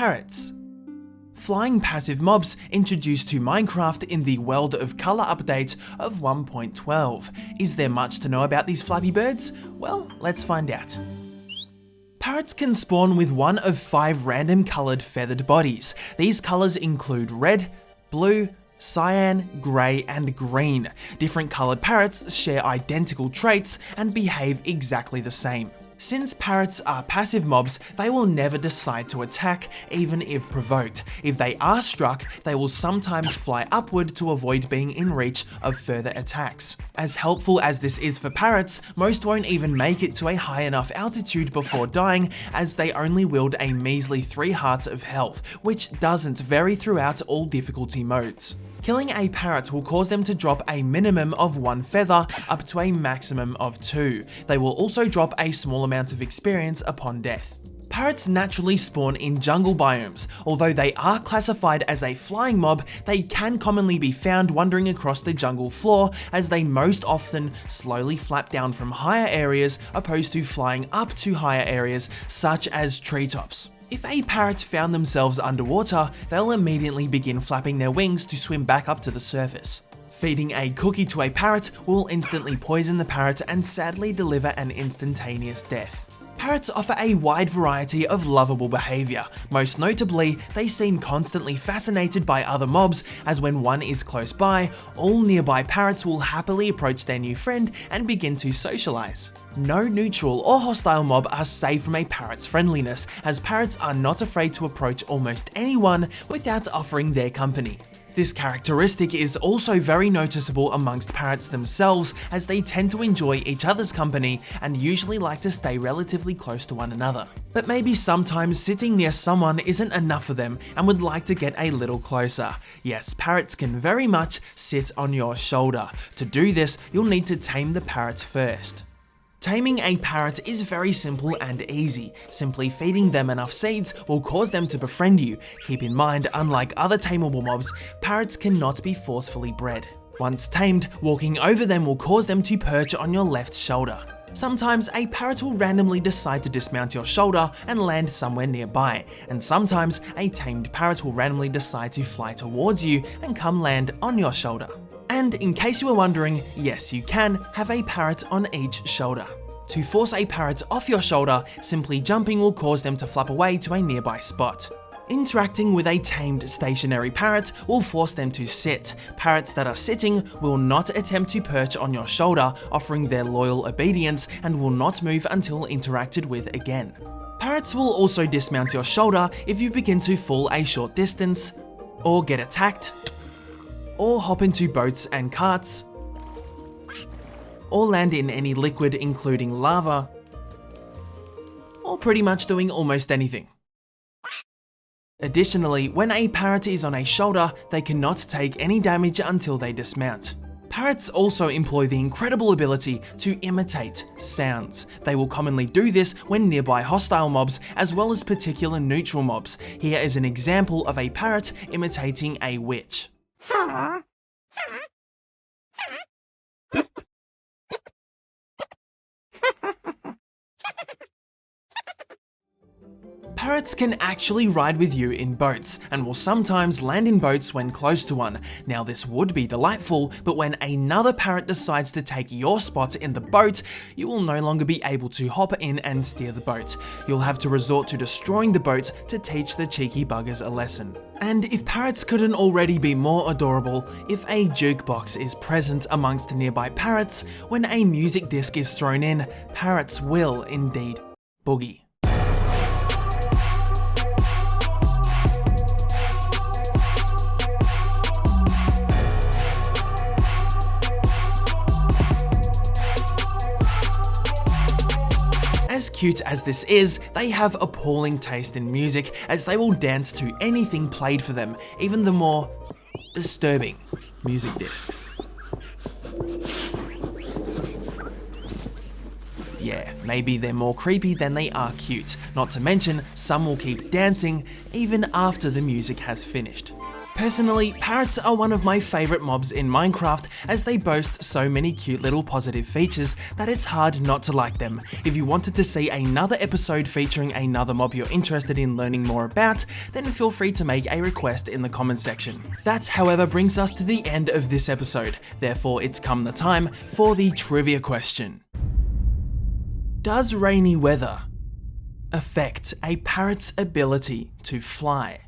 Parrots. Flying passive mobs introduced to Minecraft in the World of Color update of 1.12. Is there much to know about these flappy birds? Well, let's find out. Parrots can spawn with one of 5 random coloured feathered bodies. These colours include red, blue, cyan, grey and green. Different coloured parrots share identical traits and behave exactly the same. Since parrots are passive mobs, they will never decide to attack, even if provoked. If they are struck, they will sometimes fly upward to avoid being in reach of further attacks. As helpful as this is for parrots, most won't even make it to a high enough altitude before dying, as they only wield a measly 3 hearts of health, which doesn't vary throughout all difficulty modes. Killing a parrot will cause them to drop a minimum of 1 feather up to a maximum of 2. They will also drop a small amount of experience upon death. Parrots naturally spawn in jungle biomes. Although they are classified as a flying mob, they can commonly be found wandering across the jungle floor, as they most often slowly flap down from higher areas opposed to flying up to higher areas such as treetops. If a parrot found themselves underwater, they'll immediately begin flapping their wings to swim back up to the surface. Feeding a cookie to a parrot will instantly poison the parrot and sadly deliver an instantaneous death. Parrots offer a wide variety of lovable behaviour. Most notably, they seem constantly fascinated by other mobs, as when one is close by, all nearby parrots will happily approach their new friend and begin to socialise. No neutral or hostile mob are safe from a parrot's friendliness, as parrots are not afraid to approach almost anyone without offering their company. This characteristic is also very noticeable amongst parrots themselves, as they tend to enjoy each other's company and usually like to stay relatively close to one another. But maybe sometimes sitting near someone isn't enough for them and would like to get a little closer. Yes, parrots can very much sit on your shoulder. To do this, you'll need to tame the parrot first. Taming a parrot is very simple and easy. Simply feeding them enough seeds will cause them to befriend you. Keep in mind, unlike other tameable mobs, parrots cannot be forcefully bred. Once tamed, walking over them will cause them to perch on your left shoulder. Sometimes a parrot will randomly decide to dismount your shoulder and land somewhere nearby, and sometimes a tamed parrot will randomly decide to fly towards you and come land on your shoulder. And in case you were wondering, yes, you can have a parrot on each shoulder. To force a parrot off your shoulder, simply jumping will cause them to flap away to a nearby spot. Interacting with a tamed stationary parrot will force them to sit. Parrots that are sitting will not attempt to perch on your shoulder, offering their loyal obedience, and will not move until interacted with again. Parrots will also dismount your shoulder if you begin to fall a short distance, or get attacked, or hop into boats and carts, or land in any liquid including lava, or pretty much doing almost anything. Additionally, when a parrot is on a shoulder, they cannot take any damage until they dismount. Parrots also employ the incredible ability to imitate sounds. They will commonly do this when nearby hostile mobs, as well as particular neutral mobs. Here is an example of a parrot imitating a witch. Parrots can actually ride with you in boats, and will sometimes land in boats when close to one. Now this would be delightful, but when another parrot decides to take your spot in the boat, you will no longer be able to hop in and steer the boat. You'll have to resort to destroying the boat to teach the cheeky buggers a lesson. And if parrots couldn't already be more adorable, if a jukebox is present amongst nearby parrots, when a music disc is thrown in, parrots will indeed boogie. As cute as this is, they have appalling taste in music, as they will dance to anything played for them, even the more disturbing music discs. Yeah, maybe they're more creepy than they are cute, not to mention some will keep dancing even after the music has finished. Personally, parrots are one of my favourite mobs in Minecraft as they boast so many cute little positive features that it's hard not to like them. If you wanted to see another episode featuring another mob you're interested in learning more about, then feel free to make a request in the comments section. That, however, brings us to the end of this episode, therefore it's come the time for the trivia question. Does rainy weather affect a parrot's ability to fly?